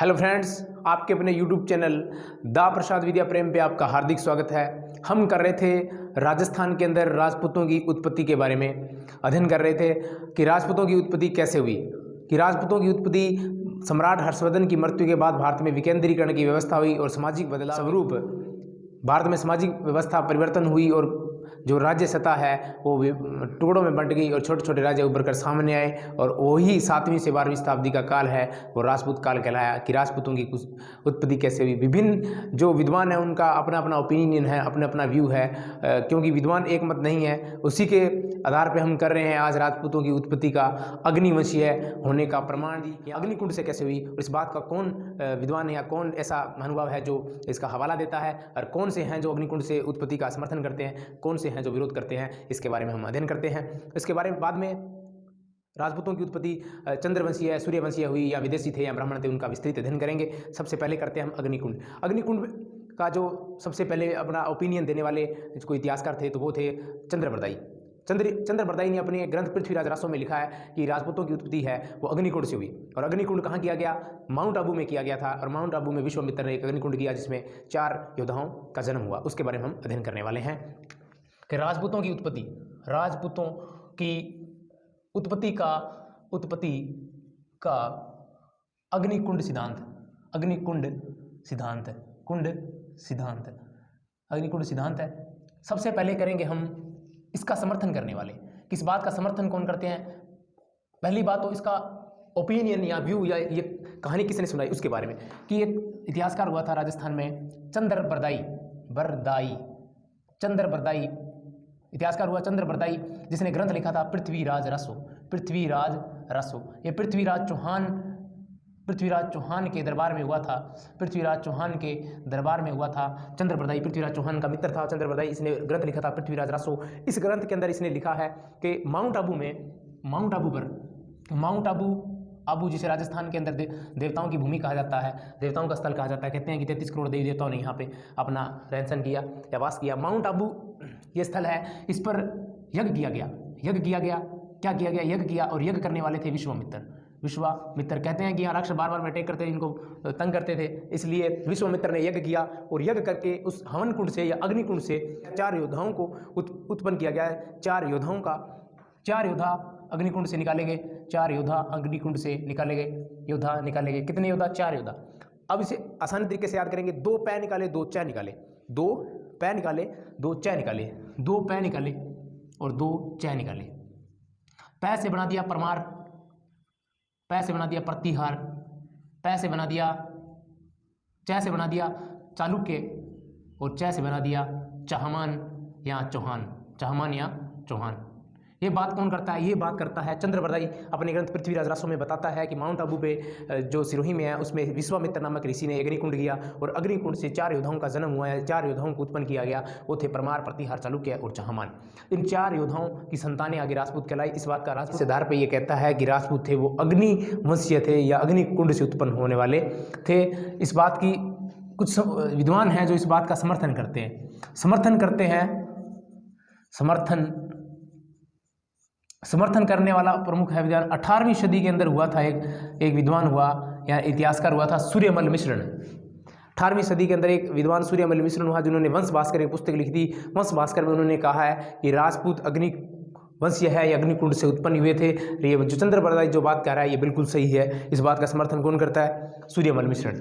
Hello friends, आपके अपने YouTube channel दा प्रसाद विद्या प्रेम पे आपका हार्दिक स्वागत है। हम कर रहे थे राजस्थान के अंदर राजपूतों की उत्पत्ति के बारे में अध्ययन कर रहे थे कि राजपूतों की उत्पत्ति कैसे हुई, कि राजपूतों की उत्पत्ति सम्राट हर्षवर्धन की मृत्यु के बाद भारत में विकेंद्रीकरण की व्यवस्था हुई और सामाजिक बदलाव स्वरूप भारत में सामाजिक व्यवस्था परिवर्तन हुई और जो राज्य सत्ता है वो टुकड़ों में बंट गई और छोटे छोटे राज्य उभर कर सामने आए और वही 7वीं से 12वीं शताब्दी का काल है वो राजपूत काल कहलाया। कि राजपूतों की कुछ उत्पत्ति कैसे हुई, विभिन्न जो विद्वान हैं उनका अपना अपना ओपिनियन है, अपना अपना व्यू है, क्योंकि विद्वान एक मत नहीं है। उसी के आधार पे हम कर रहे हैं आज राजपूतों की उत्पत्ति का अग्निवंशीय होने का प्रमाण दी। अग्निकुंड से कैसे हुई और इस बात का कौन विद्वान या कौन ऐसा महानुभाव है जो इसका हवाला देता है और कौन से हैं जो अग्निकुंड से उत्पत्ति का समर्थन करते हैं, कौन से हैं जो विरोध करते हैं, इसके बारे में हम अध्ययन करते हैं। इसके बारे में बाद में राजपूतों की उत्पत्ति चंद्रवंशीय सूर्यवंशीय हुई या विदेशी थे या ब्राह्मण थे, उनका विस्तृत अध्ययन करेंगे। सबसे पहले करते हैं हम अग्निकुंड। अग्निकुंड का जो सबसे पहले अपना ओपिनियन देने वाले जो इतिहासकार थे तो वो थे चंद्रबरदाई। चंद्रबरदाई ने अपने ग्रंथ पृथ्वीराज रासो में लिखा है कि राजपूतों की उत्पत्ति है वो अग्निकुंड से हुई। और अग्निकुंड कहाँ किया गया? माउंट आबू में किया गया था। और माउंट आबू में विश्वामित्र ने एक अग्निकुंड किया जिसमें 4 योद्धाओं का जन्म हुआ। उसके बारे में हम अध्ययन करने वाले हैं कि राजपूतों की उत्पत्ति का अग्निकुंड सिद्धांत है। सबसे पहले करेंगे हम इसका समर्थन करने वाले। किस बात का समर्थन कौन करते हैं? पहली बात तो इसका ओपिनियन या व्यू या ये कहानी किसने सुनाई उसके बारे में, कि एक इतिहासकार हुआ था राजस्थान में चंद्रबरदाई इतिहासकार हुआ चंद्रबरदाई, जिसने ग्रंथ लिखा था पृथ्वीराज रासो। ये पृथ्वीराज चौहान के दरबार में हुआ था। चंद्रबरदाई पृथ्वीराज चौहान का मित्र था। चंद्रबरदाई इसने ग्रंथ लिखा था पृथ्वीराज रासो। इस ग्रंथ के अंदर इसने लिखा है कि माउंट आबू जिसे राजस्थान के अंदर देवताओं की भूमि कहा जाता है, देवताओं का स्थल कहा जाता है। कहते हैं कि 33 करोड़ देवी देवताओं ने यहाँ पे अपना रहन किया या वास किया। माउंट आबू ये स्थल है, इस पर यज्ञ किया गया। यज्ञ किया और यज्ञ करने वाले थे विश्वामित्र। कहते हैं कि यहाँ राक्षस बार बार अटैक करते, इनको तंग करते थे, इसलिए विश्वामित्र ने यज्ञ किया और यज्ञ करके उस हवन कुंड से या अग्निकुंड से 4 योद्धाओं को उत्पन्न किया गया है। 4 योद्धा अग्निकुंड से निकाले गए। 4 योद्धा अग्निकुंड से निकाले गए। कितने योद्धा? 4 योद्धा। अब इसे आसानी तरीके से याद करेंगे। 2 पैर निकाले, 2 चै निकाले, 2 पैर निकाले, 2 चै निकाले, 2 पैर निकाले और 2 चै निकाले। पै से बना दिया परमार, पै से बना दिया प्रतिहार, पै से बना दिया, चै से बना दिया चालुक्य और चै से बना दिया चहमान या चौहान। ये बात कौन करता है? ये बात करता है चंद्रबरदाई। अपने ग्रंथ पृथ्वीराज रासो में बताता है कि माउंट आबू पे जो सिरोही में है उसमें विश्वामित्र नामक ऋषि ने अग्निकुंड किया और अग्निकुंड से 4 योद्धाओं का जन्म हुआ है। 4 योद्धाओं को उत्पन्न किया गया। वो थे परमार, प्रतिहार, चालुक्य और चहमान। इन 4 योद्धाओं की संतानें आगे राजपूत कहलाई। इस बात का राजपूत आधार पर यह कहता है कि राजपूत थे वो अग्निवंशीय थे या अग्निकुंड से उत्पन्न होने वाले थे। इस बात की कुछ विद्वान हैं जो इस बात का समर्थन करते हैं। समर्थन करने वाला प्रमुख है विद्वान 18वीं सदी के अंदर हुआ था। एक विद्वान हुआ या इतिहासकार हुआ था सूर्यमल मिश्रण। 18वीं सदी के अंदर एक विद्वान सूर्यमल मिश्रण हुआ जिन्होंने वंश भास्कर एक पुस्तक लिखी थी। वंश भास्कर में उन्होंने कहा है कि राजपूत अग्निवंशीय है या अग्निकुंड से उत्पन्न हुए थे। ये जो चंद्रबरदाई जो बात कह रहा है ये बिल्कुल सही है। इस बात का समर्थन कौन करता है? सूर्यमल मिश्रण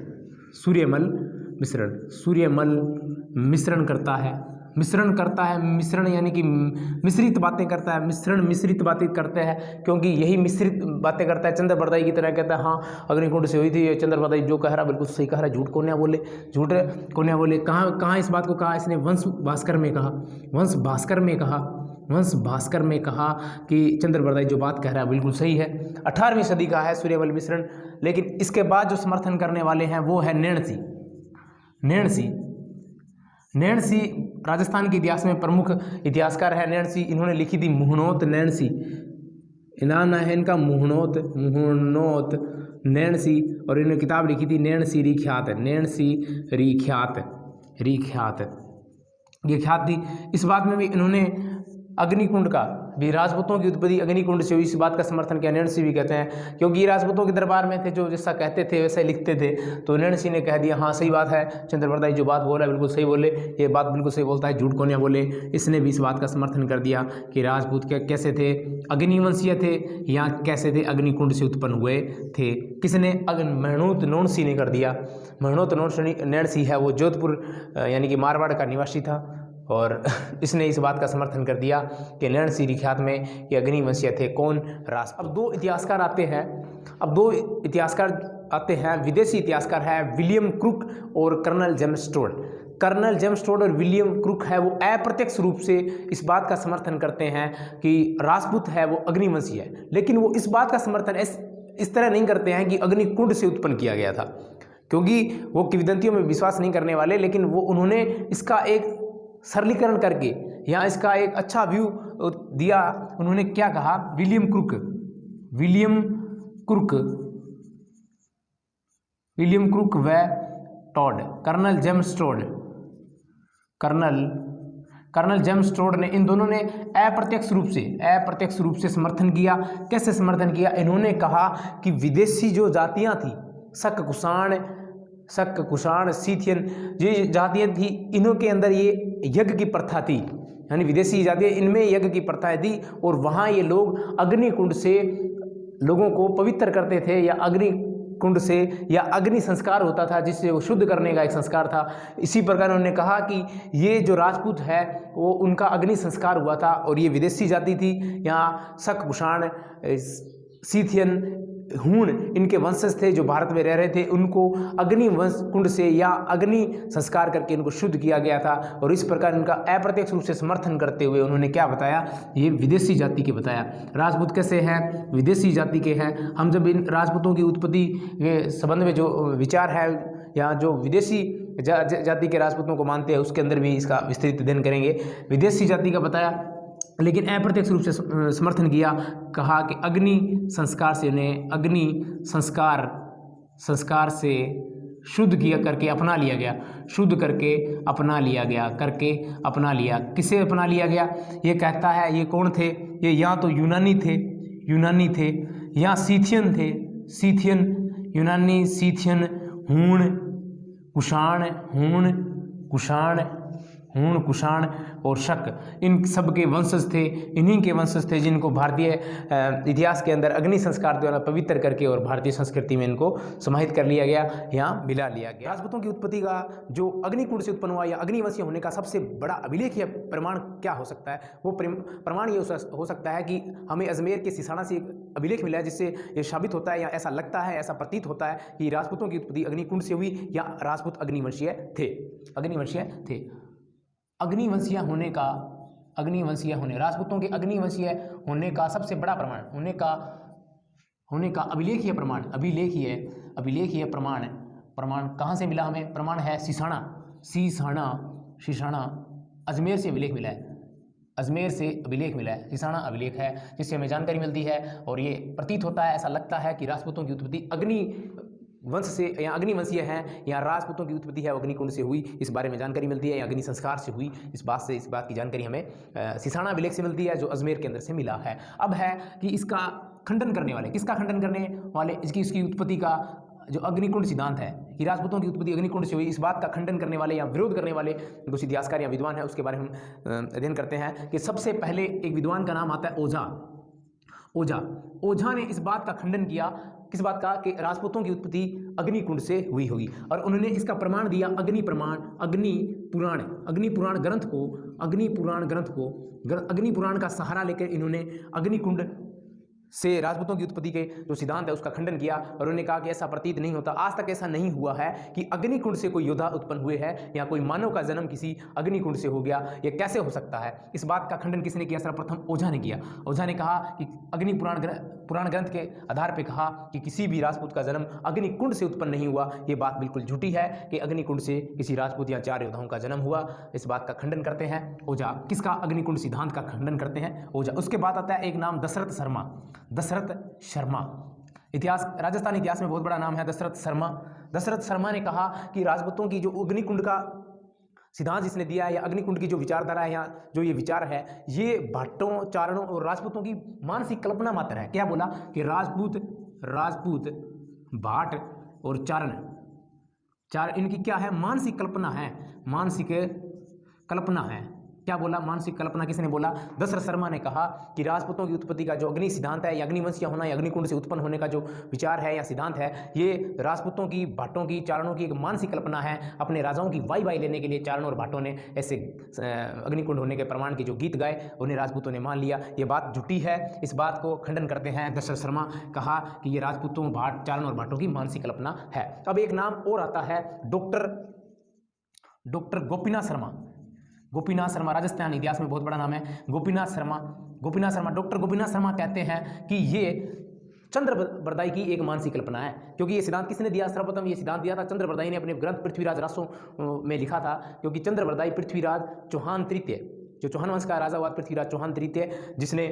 करता है। मिश्रण यानी कि मिश्रित बातें करता है। मिश्रित बातें करते हैं क्योंकि यही मिश्रित बातें करता है। चंद्रबरदाई की तरह कहता है हाँ अग्निकुंड से हुई थी। चंद्रबरदाई जो कह रहा बिल्कुल सही कह रहा है, झूठ कौन बोले। कहाँ इस बात को कहा? इसने वंश भास्कर में कहा कि चंद्रबरदाई जो बात कह रहा है बिल्कुल सही है। 18वीं सदी का है सूर्यमल मिश्रण। लेकिन इसके बाद जो समर्थन करने वाले हैं वो है नैणसी राजस्थान के इतिहास में प्रमुख इतिहासकार है नैणसी। इन्होंने लिखी थी मुहनोत नैणसी। नाम है इनका मुहनोत नैणसी और इन्होंने किताब लिखी थी नैणसी रिख्यात। ये ख्यात थी। इस बात में भी इन्होंने अग्निकुंड का भी, राजपूतों की उत्पत्ति अग्निकुंड से हुई, इस बात का समर्थन किया। नैणसी भी कहते हैं, क्योंकि ये राजपूतों के दरबार में थे, जो जैसा कहते थे वैसा लिखते थे, तो नैणसी ने कह दिया हाँ सही बात है, चंद्रप्रदा जो बात बोल रहा है बिल्कुल सही बोले, ये बात बिल्कुल सही बोलता है, झूठ कौन या बोले। इसने भी इस बात का समर्थन कर दिया कि राजपूत कैसे थे, अग्निवंशीय थे या कैसे थे, अग्निकुंड से उत्पन्न हुए थे। किसने? मेहनूत नौणसी ने कर दिया। मेहनूत नैणसी है वो जोधपुर यानी कि मारवाड़ का निवासी था, और इसने इस बात का समर्थन कर दिया कि नैणसी ख्यात में ये अग्निवंशीय थे। कौन? रास। अब दो इतिहासकार आते हैं, विदेशी इतिहासकार है विलियम क्रूक और colonel James Tod. Colonel James Tod और विलियम क्रूक है वो अप्रत्यक्ष रूप से इस बात का समर्थन करते हैं कि राजपूत है वो अग्निवंशीय है, लेकिन वो इस बात का समर्थन इस तरह नहीं करते हैं कि अग्निकुंड से उत्पन्न किया गया था, क्योंकि वो किंवदंतियों में विश्वास नहीं करने वाले। लेकिन वो उन्होंने इसका एक सरलीकरण करके या इसका एक अच्छा व्यू दिया। उन्होंने क्या कहा? विलियम क्रूक व टॉड, कर्नल जेम्स टोड ने, इन दोनों ने अप्रत्यक्ष रूप से समर्थन किया। कैसे समर्थन किया? इन्होंने कहा कि विदेशी जो जातियां थी, शक, कुषाण, सीथियन, ये जातियां थी, इन्हों के अंदर ये यज्ञ की प्रथा थी, यानी विदेशी जातियां, इनमें यज्ञ की प्रथा थी, और वहाँ ये लोग अग्निकुंड से लोगों को पवित्र करते थे, या अग्निकुंड से या अग्नि संस्कार होता था जिससे वो शुद्ध करने का एक संस्कार था। इसी प्रकार उन्होंने कहा कि ये जो राजपूत है वो उनका अग्नि संस्कार हुआ था, और ये विदेशी जाति थी। यहाँ शक, कुषाण, सीथियन, हूण इनके वंशज थे जो भारत में रह रहे थे, उनको अग्नि कुंड से या अग्नि संस्कार करके इनको शुद्ध किया गया था। और इस प्रकार इनका अप्रत्यक्ष रूप से समर्थन करते हुए उन्होंने क्या बताया? ये विदेशी जाति के बताया। राजपूत कैसे हैं? विदेशी जाति के हैं। हम जब इन राजपूतों की उत्पत्ति के संबंध में जो विचार है या जो विदेशी जाति के राजपूतों को मानते हैं, उसके अंदर भी इसका विस्तृत अध्ययन करेंगे। विदेशी जाति का बताया, लेकिन अप्रत्यक्ष रूप से समर्थन किया। कहा कि अग्नि संस्कार से उन्हें संस्कार से शुद्ध किया करके अपना लिया गया, शुद्ध करके अपना लिया। किसे अपना लिया गया? ये कहता है, ये कौन थे? ये या तो यूनानी थे या सीथियन थे, यूनानी, सीथियन, हूण, कुषाण और शक, इन सब के वंशज थे। इन्हीं के वंशज थे जिनको भारतीय इतिहास के अंदर अग्नि संस्कार द्वारा पवित्र करके और भारतीय संस्कृति में इनको समाहित कर लिया गया, यहाँ मिला लिया गया। राजपूतों की उत्पत्ति का जो अग्निकुंड से उत्पन्न हुआ या अग्निवंशीय होने का सबसे बड़ा अभिलेखीय प्रमाण क्या हो सकता है? वो प्रमाण ये हो सकता है कि हमें अजमेर के सिसाना से एक अभिलेख मिला है, जिससे ये साबित होता है या ऐसा लगता है, ऐसा प्रतीत होता है कि राजपूतों की उत्पत्ति अग्निकुंड से हुई या राजपूत अग्निवंशीय थे। राजपूतों के अग्निवंशीय होने का सबसे बड़ा प्रमाण, होने का अभिलेखीय प्रमाण कहाँ से मिला हमें? प्रमाण है सीसाना, अजमेर से अभिलेख मिला है, सीसाना अभिलेख है, जिससे हमें जानकारी मिलती है। और ये प्रतीत होता है, ऐसा लगता है कि राजपूतों की उत्पत्ति वंश से या अग्निवंशीय हैं, या राजपूतों की उत्पत्ति है अग्निकुंड से हुई, इस बारे में जानकारी मिलती है, या अग्नि संस्कार से हुई, इस बात की जानकारी हमें सिसाना अभिलेख से मिलती है, जो अजमेर के अंदर से मिला है। अब है कि इसका खंडन करने वाले, किसका खंडन करने वाले? इसकी उत्पत्ति का जो अग्निकुंड सिद्धांत है कि राजपूतों की उत्पत्ति अग्निकुंड से हुई, इस बात का खंडन करने वाले या विरोध करने वाले कुछ इतिहासकार या विद्वान है, उसके बारे में हम अध्ययन करते हैं। कि सबसे पहले एक विद्वान का नाम आता है ओझा ने इस बात का खंडन किया। किस बात का? कि राजपूतों की उत्पत्ति अग्निकुंड से हुई होगी, और उन्होंने इसका प्रमाण दिया अग्नि पुराण का सहारा लेकर इन्होंने अग्निकुंड से राजपूतों की उत्पत्ति के जो सिद्धांत है उसका खंडन किया, और उन्होंने कहा कि ऐसा प्रतीत नहीं होता, आज तक ऐसा नहीं हुआ है कि अग्निकुंड से कोई योद्धा उत्पन्न हुए हैं या कोई मानव का जन्म किसी अग्निकुंड से हो गया, ये कैसे हो सकता है? इस बात का खंडन किसने किया? सर्वप्रथम ओझा ने किया। ओझा ने कहा कि अग्नि पुराण ग्रंथ के आधार पर कहा कि किसी भी राजपूत का जन्म अग्निकुंड से उत्पन्न नहीं हुआ, ये बात बिल्कुल झूठी है कि अग्निकुंड से किसी राजपूत या 4 योद्धाओं का जन्म हुआ। इस बात का खंडन करते हैं ओझा। किसका? अग्निकुंड सिद्धांत का खंडन करते हैं ओझा। उसके बाद आता है एक नाम दशरथ शर्मा। राजस्थान इतिहास में बहुत बड़ा नाम है दशरथ शर्मा ने कहा कि राजपूतों की जो अग्निकुंड का सिद्धांत जिसने दिया है या अग्निकुंड की जो विचारधारा है या जो ये विचार है, ये भाटों, चारणों और राजपूतों की मानसिक कल्पना मात्र है। क्या बोला कि राजपूत भाट और चार इनकी क्या है, मानसिक कल्पना है, मानसिक कल्पना है। क्या बोला, मानसिक कल्पना। किसने बोला, दशरथ शर्मा ने कहा कि राजपूतों की उत्पत्ति का जो अग्नि सिद्धांत है या अग्निवंश या होना या अग्निकुंड से उत्पन्न होने का जो विचार है या सिद्धांत है, ये राजपूतों की, भाटों की, चारणों की एक मानसिक कल्पना है। अपने राजाओं की वाई लेने के लिए चारणों और भाटों ने ऐसे अग्निकुंड होने के प्रमाण के जो गीत गाए उन्हें राजपूतों ने मान लिया। ये बात झूठी है, इस बात को खंडन करते हैं दशरथ शर्मा। कहा कि ये राजपूतों, भाट, चारण और भाटों की मानसिक कल्पना है। अब एक नाम और आता है डॉक्टर गोपीनाथ शर्मा, राजस्थान इतिहास में बहुत बड़ा नाम है गोपीनाथ शर्मा। डॉक्टर गोपीनाथ शर्मा कहते हैं कि ये चंद्रबरदाई की एक मानसिक कल्पना है, क्योंकि ये सिद्धांत किसने दिया, सर्वप्रथम ये सिद्धांत दिया था चंद्रबरदाई ने अपने ग्रंथ पृथ्वीराज रासों में लिखा था। क्योंकि चंद्रबरदाई पृथ्वीराज चौहान तृतीय, जो चौहान वंश का राजा हुआ पृथ्वीराज चौहान तृतीय, जिसने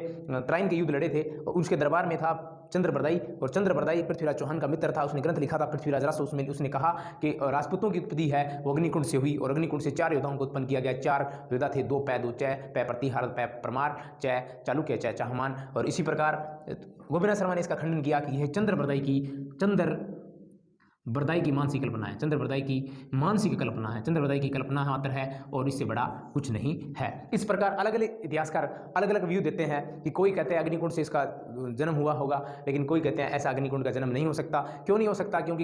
त्राइन के युद्ध लड़े थे, और उसके दरबार में था चंद्रबरदाई, और चंद्रबरदाई पृथ्वीराज चौहान का मित्र था। उसने ग्रंथ लिखा था पृथ्वीराज रासो, उसमें उसने कहा कि राजपूतों की उत्पत्ति है वो अग्निकुंड से हुई, और अग्निकुंड से 4 योद्धाओं को उत्पन्न किया गया। 4 योद्धा थे, 2 पै, 2 चै, पै प्रतिहार, पै परमार, चै चालुक्य, चै चाहमान। और इसी प्रकार गोपीनाथ शर्मा ने इसका खंडन किया कि यह चंद्रबरदाई की मानसिक कल्पना है, चंद्रबरदाई की मानसिक कल्पना है, चंद्रबरदाई की कल्पना मात्र है और इससे बड़ा कुछ नहीं है। इस प्रकार अलग अलग इतिहासकार अलग अलग व्यू देते हैं कि कोई कहते हैं अग्निकुंड से इसका जन्म हुआ होगा, लेकिन कोई कहते हैं ऐसा अग्निकुंड का जन्म नहीं हो सकता। क्यों नहीं हो सकता, क्योंकि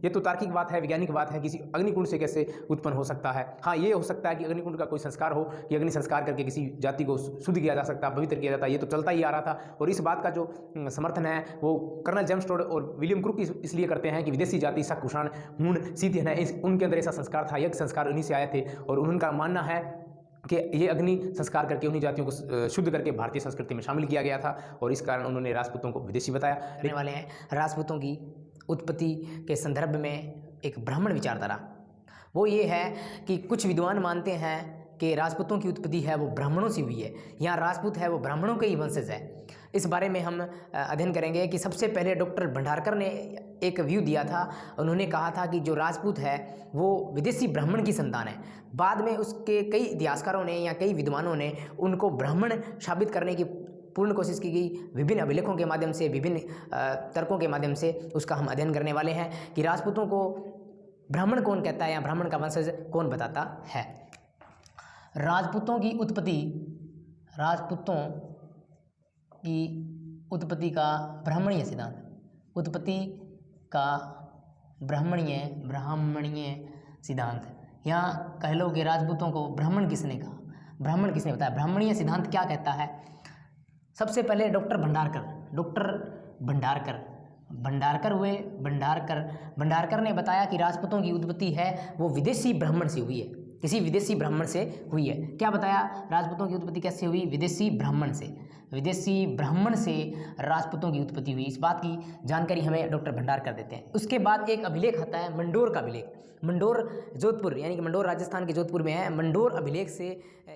ये तो तार्किक बात है, वैज्ञानिक बात है, किसी अग्निकुंड से कैसे उत्पन्न हो सकता है। हाँ, ये हो सकता है कि अग्निकुंड का कोई संस्कार हो, कि अग्नि संस्कार करके किसी जाति को शुद्ध किया जा सकता, पवित्र किया जाता, ये तो चलता ही आ रहा था। और इस बात का जो समर्थन है वो कर्नल जेम्स टोड और विलियम क्रूक इसलिए करते हैं कि विदेशी जाति शक, कुषाण, हूण, सीतियन है, उनके अंदर ऐसा संस्कार था, यज्ञ संस्कार उन्हीं से आए थे, और उनका मानना है कि ये अग्नि संस्कार करके उन्हीं जातियों को शुद्ध करके भारतीय संस्कृति में शामिल किया गया था, और इस कारण उन्होंने राजपूतों को विदेशी बताया। करने वाले हैं राजपूतों की उत्पत्ति के संदर्भ में एक ब्राह्मण विचारधारा, वो ये है कि कुछ विद्वान मानते हैं कि राजपूतों की उत्पत्ति है वो ब्राह्मणों से हुई है, यहाँ राजपूत है वो ब्राह्मणों के ही वंशज है। इस बारे में हम अध्ययन करेंगे कि सबसे पहले डॉक्टर भंडारकर ने एक व्यू दिया था। उन्होंने कहा था कि जो राजपूत है वो विदेशी ब्राह्मण की संतान है। बाद में उसके कई इतिहासकारों ने या कई विद्वानों ने उनको ब्राह्मण साबित करने की पूर्ण कोशिश की गई, विभिन्न अभिलेखों के माध्यम से, विभिन्न तर्कों के माध्यम से। उसका हम अध्ययन करने वाले हैं कि राजपूतों को ब्राह्मण कौन कहता है या ब्राह्मण का वंशज कौन बताता है। राजपूतों की उत्पत्ति का ब्राह्मणीय सिद्धांत, उत्पत्ति का ब्राह्मणीय सिद्धांत। यहाँ कह लो कि राजपूतों को ब्राह्मण किसने कहा, ब्राह्मण किसने बताया, ब्राह्मणीय सिद्धांत क्या कहता है। सबसे पहले डॉक्टर भंडारकर ने बताया कि राजपूतों की उत्पत्ति है वो विदेशी ब्राह्मण से हुई है, किसी विदेशी ब्राह्मण से हुई है। क्या बताया, राजपूतों की उत्पत्ति कैसे हुई, विदेशी ब्राह्मण से राजपूतों की उत्पत्ति हुई। इस बात की जानकारी हमें डॉक्टर भंडारकर देते हैं। उसके बाद एक अभिलेख आता है मंडोर का अभिलेख। मंडोर जोधपुर यानी कि मंडोर राजस्थान के जोधपुर में है। मंडोर अभिलेख से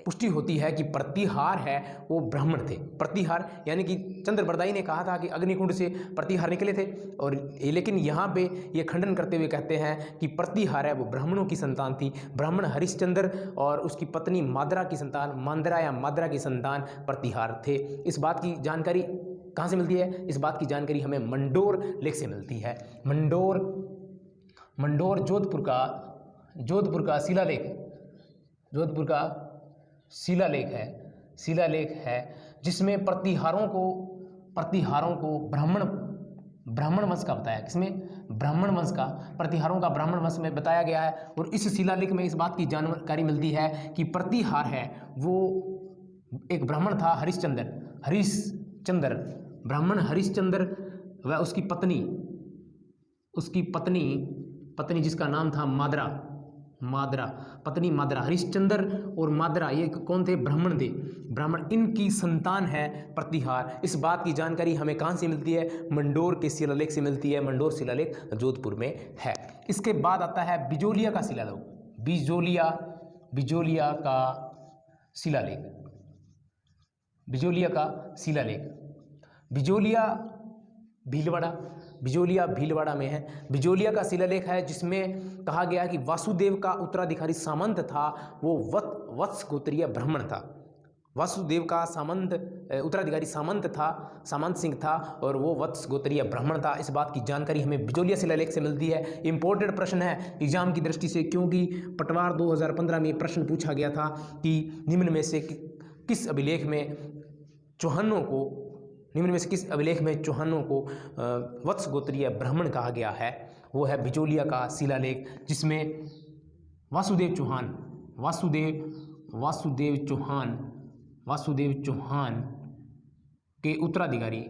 पुष्टि होती है कि प्रतिहार है वो ब्राह्मण थे। प्रतिहार यानी कि चंद्रबरदाई ने कहा था कि अग्निकुंड से प्रतिहार निकले थे, और लेकिन यहाँ पे ये खंडन करते हुए कहते हैं कि प्रतिहार है वो ब्राह्मणों की संतान थी। ब्राह्मण हरिश्चंद्र और उसकी पत्नी माद्रा की संतान, माद्रा की संतान प्रतिहार थे। इस बात की जानकारी कहाँ से मिलती है, इस बात की जानकारी हमें मंडोर लेख से मिलती है। मंडोर जोधपुर का शिलालेख है जिसमें प्रतिहारों को ब्राह्मण वंश का बताया। किसमें, ब्राह्मण वंश का, प्रतिहारों का ब्राह्मण वंश में बताया गया है। और इस शिलालेख में इस बात की जानकारी मिलती है कि प्रतिहार है वो एक ब्राह्मण था, हरिश्चंद्र, ब्राह्मण हरिश्चंद्र व उसकी पत्नी जिसका नाम था पत्नी माद्रा, हरिश्चंद्र और माद्रा ये कौन थे, ब्राह्मण थे। ब्राह्मण, इनकी संतान है प्रतिहार। इस बात की जानकारी हमें कहाँ से मिलती है, मंडोर के शिलालेख से मिलती है। मंडोर शिलालेख जोधपुर में है। इसके बाद आता है बिजोलिया का शिलालेख। भीलवाड़ा, बिजोलिया भीलवाड़ा में है। बिजोलिया का शिलालेख है जिसमें कहा गया कि वासुदेव का उत्तराधिकारी सामंत था वो वत्स गोत्रीय ब्राह्मण था। वासुदेव का उत्तराधिकारी सामंत सिंह था और वो वत्स गोत्रीय ब्राह्मण था। इस बात की जानकारी हमें बिजोलिया शिलालेख से मिलती है। इंपॉर्टेंट प्रश्न है एग्जाम की दृष्टि से, क्योंकि पटवार 2015 में प्रश्न पूछा गया था कि निम्न में से किस अभिलेख में चौहानों को वत्स गोत्रीय ब्राह्मण कहा गया है। वो है बिजोलिया का शिलालेख जिसमें वासुदेव चौहान के उत्तराधिकारी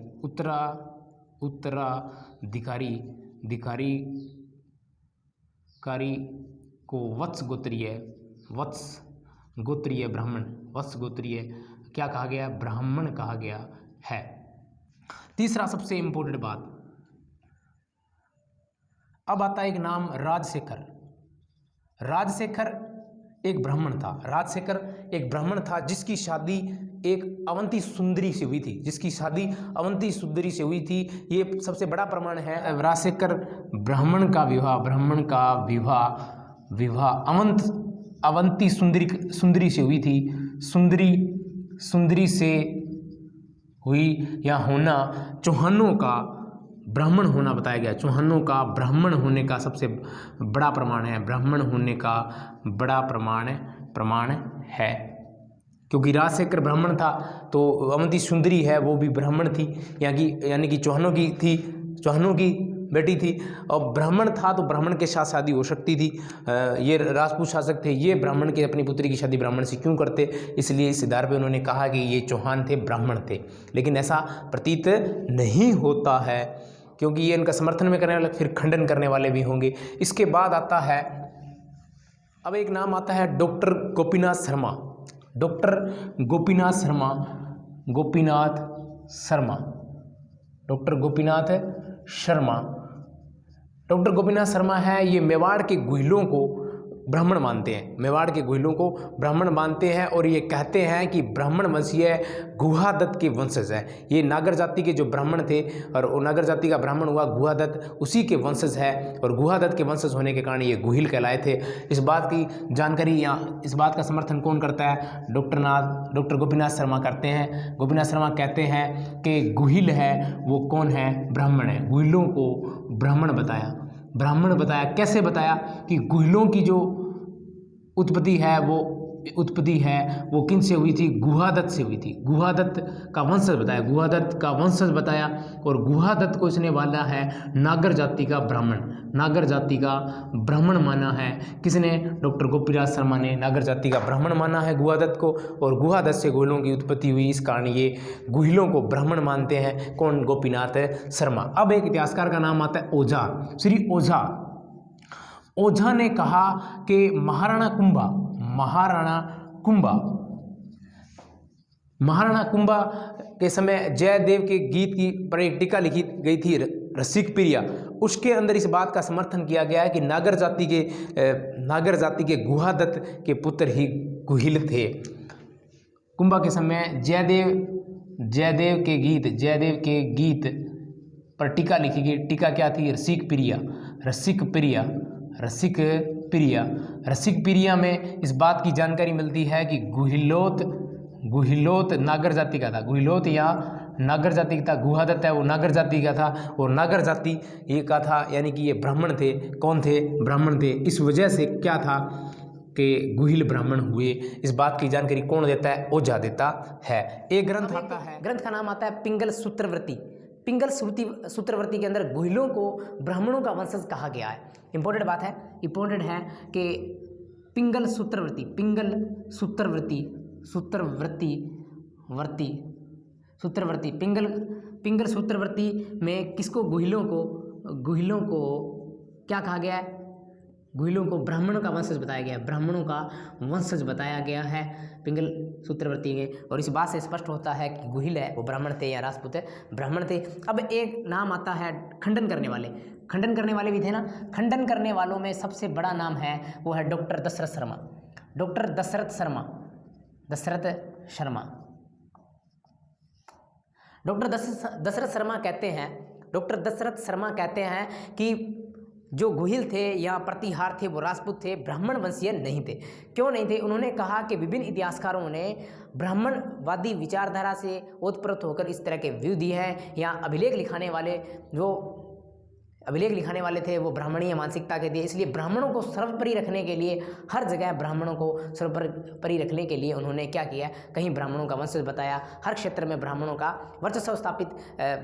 को वत्स गोत्रीय क्या कहा गया? ब्राह्मण कहा गया है। तीसरा सबसे इंपॉर्टेंट बात, अब आता है एक नाम राजशेखर। राजशेखर एक ब्राह्मण था जिसकी शादी एक अवंती सुंदरी से हुई थी। ये सबसे बड़ा प्रमाण है। राजशेखर ब्राह्मण का विवाह अवंती सुंदरी से हुई थी। सुंदरी से हुई या होना चौहानों का ब्राह्मण होना बताया गया। चौहानों का ब्राह्मण होने का सबसे बड़ा प्रमाण है। ब्राह्मण होने का बड़ा प्रमाण है, क्योंकि राजशेखर ब्राह्मण था तो अवंती सुंदरी है वो भी ब्राह्मण थी, यानी कि चौहानों की बेटी थी। और ब्राह्मण था तो ब्राह्मण के साथ शादी हो सकती थी। ये राजपूत शासक थे, ये ब्राह्मण के अपनी पुत्री की शादी ब्राह्मण से क्यों करते? इसलिए इस आधार पे उन्होंने कहा कि ये चौहान थे, ब्राह्मण थे। लेकिन ऐसा प्रतीत नहीं होता है, क्योंकि ये इनका समर्थन में करने वाले फिर खंडन करने वाले भी होंगे। इसके बाद आता है, अब एक नाम आता है डॉक्टर गोपीनाथ शर्मा। डॉक्टर गोपीनाथ शर्मा है, ये मेवाड़ के गुहिलों को ब्राह्मण मानते हैं और ये कहते हैं कि ब्राह्मण वंशीय गुहादत्त के वंशज हैं। ये नागर जाति के जो ब्राह्मण थे और नागर जाति का ब्राह्मण हुआ गुहादत्त, उसी के वंशज है और गुहादत्त के वंशज होने के कारण ये गुहिल कहलाए थे। इस बात की जानकारी या इस बात का समर्थन कौन करता है? डॉक्टर गोपीनाथ शर्मा करते हैं। गोपीनाथ शर्मा कहते हैं कि गुहिल है वो कौन है? ब्राह्मण है। गुहिलों को ब्राह्मण बताया। कैसे बताया? कि गुहिलों की जो उत्पत्ति है वो किन से हुई थी? गुहादत्त से हुई थी। गुहादत्त का वंशज बताया और गुहादत्त को इसने वाला है नागर जाति का ब्राह्मण माना है। किसने? डॉक्टर गोपीनाथ शर्मा ने नागर जाति का ब्राह्मण माना है गुहादत्त को, और गुहादत्त से गुहिलों की उत्पत्ति हुई, इस कारण ये गुहिलों को ब्राह्मण मानते हैं। कौन? गोपीनाथ शर्मा। अब एक इतिहासकार का नाम आता है ओझा, श्री ओझा ने कहा कि महाराणा कुंभा के समय जयदेव के गीत की पर एक टीका लिखी गई थी रसिक प्रिया। उसके अंदर इस बात का समर्थन किया गया है कि नागर जाति के गुहादत्त के पुत्र ही गुहिल थे। कुंभा के समय जयदेव के गीत पर टीका लिखी गई। टीका क्या थी? रसिक प्रिया में इस बात की जानकारी मिलती है कि गुहिलोत नागर जाति का था। गुहिलोत या नागर जाति का था। गुहादत्त है वो नागर जाति का था और नागर जाति ये का था, यानी कि ये ब्राह्मण थे। कौन थे? ब्राह्मण थे। इस वजह से क्या था कि गुहिल ब्राह्मण हुए। इस बात की जानकारी कौन देता है? ओझा देता है। एक ग्रंथ आता है, ग्रंथ का नाम आता है पिंगल सूत्रवृत्ति। पिंगल सूत्रवृत्ति के अंदर गुहिलों को ब्राह्मणों का वंशज कहा गया है। इंपॉर्टेंट है कि पिंगल सूत्रवृत्ति पिंगल सूत्रवृत्ति में किसको? गुहिलों को क्या कहा गया है? गुहिलों को ब्राह्मणों का वंशज बताया गया है पिंगल सूत्रवृत्ति के। और इस बात से स्पष्ट होता है कि गुहिल है वो ब्राह्मण थे या राजपूत ब्राह्मण थे। अब एक नाम आता है खंडन करने वाले भी थे ना। खंडन करने वालों में सबसे बड़ा नाम है वो है डॉक्टर दशरथ शर्मा। डॉक्टर दशरथ शर्मा कहते हैं डॉक्टर दशरथ शर्मा कहते हैं कि जो गोहिल थे या प्रतिहार थे वो राजपूत थे, ब्राह्मण वंशीय नहीं थे। क्यों नहीं थे? उन्होंने कहा कि विभिन्न इतिहासकारों ने ब्राह्मणवादी विचारधारा से ओतप्रोत होकर इस तरह के व्यू दिए हैं, या अभिलेख लिखाने वाले थे वो ब्राह्मणीय मानसिकता के थे। इसलिए ब्राह्मणों को सर्वोपरि रखने के लिए, हर जगह ब्राह्मणों को सर्वोपरि रखने के लिए उन्होंने क्या किया, कहीं ब्राह्मणों का वंशज बताया, हर क्षेत्र में ब्राह्मणों का वर्चस्व स्थापित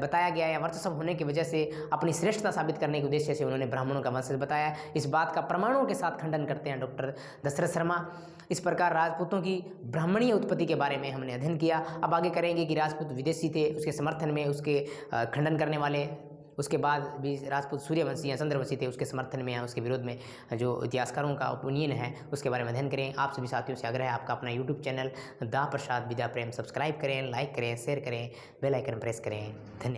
बताया गया, या वर्चस्व होने की वजह से अपनी श्रेष्ठता साबित करने के उद्देश्य से उन्होंने ब्राह्मणों का वंशज बताया। इस बात का प्रमाणों के साथ खंडन करते हैं डॉक्टर दशरथ शर्मा। इस प्रकार राजपूतों की ब्राह्मणीय उत्पत्ति के बारे में हमने अध्ययन किया। अब आगे करेंगे कि राजपूत विदेशी थे, उसके समर्थन में, उसके खंडन करने वाले, उसके बाद भी राजपूत सूर्यवंशी या चंद्रवंशी थे, उसके समर्थन में या उसके विरोध में जो इतिहासकारों का ओपिनियन है उसके बारे में अध्ययन करें। आप सभी साथियों से आग्रह है, आपका अपना यूट्यूब चैनल दा प्रसाद विद्या प्रेम सब्सक्राइब करें, लाइक करें, शेयर करें, बेल आइकन प्रेस करें। धन्यवाद।